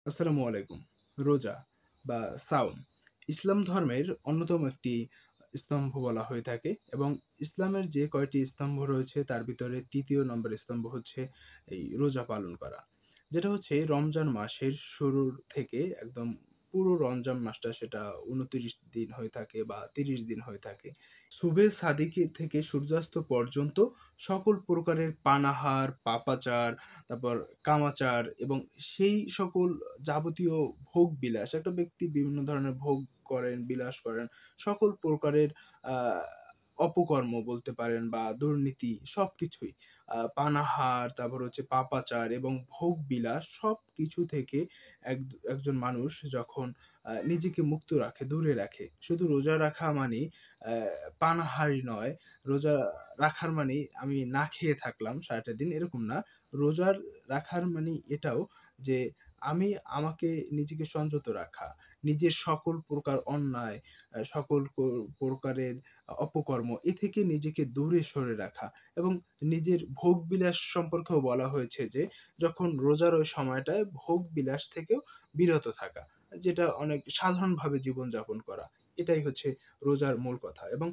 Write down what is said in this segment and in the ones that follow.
আসসালামু আলাইকুম। রোজা বা সাওম ইসলাম ধর্মের অন্যতম একটি স্তম্ভ বলা হয়ে থাকে এবং ইসলামের যে কয়টি স্তম্ভ রয়েছে তার ভিতরে ৩য় নম্বর স্তম্ভ হচ্ছে এই রোজা পালন করা। যেটা হচ্ছে রমজান মাসের শুরুর থেকে একদম পুরো রমজান মাসটা সেটা ২৯ দিন হয়ে থাকে বা ৩০ দিন হয়ে থাকে। সুবে সাদিক থেকে সূর্যাস্ত পর্যন্ত সকল প্রকারের পানাহার, পাপাচার, তারপর কামাচার এবং সেই সকল যাবতীয় ভোগবিলাস, একটা ব্যক্তি বিভিন্ন ধরনের ভোগ করেন, বিলাস করেন। সকল প্রকারের আ অপকর্ম বলতে পারেন বা দুর্নীতি সবকিছুই। পানাহার, তারপর হচ্ছে পাপাচার এবং ভোগবিলাস সবকিছু থেকে একজন মানুষ যখন নিজেকে মুক্ত রাখে, দূরে রাখে। শুধু রোজা রাখা মানেই অ্যা পানাহারি নয়। রোজা রাখার মানেই আমি না খেয়ে থাকলাম সারাটা দিন এরকম না। রোজার রাখার মানে এটাও যে আমি আমাকে নিজেকে সংযত রাখা। নিজের সকল প্রকার অন্যায়, সকল প্রকারের অপকর্ম এ থেকে নিজেকে দূরে সরে রাখা এবং নিজের ভোগবিলাস সম্পর্কেও বলা হয়েছে যে যখন রোজার ওই সময়টায় ভোগবিলাস থেকেও বিরত থাকা। যেটা অনেক সাধারণভাবে জীবনযাপন করা। এটাই হচ্ছে রোজার মূল কথা এবং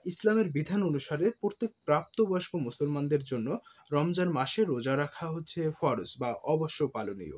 ইসলামের বিধান অনুসারে প্রত্যেক প্রাপ্তবয়স্ক মুসলমানদের জন্য রমজান মাসে রোজা রাখা হচ্ছে ফরজ বা অবশ্য পালনীয়।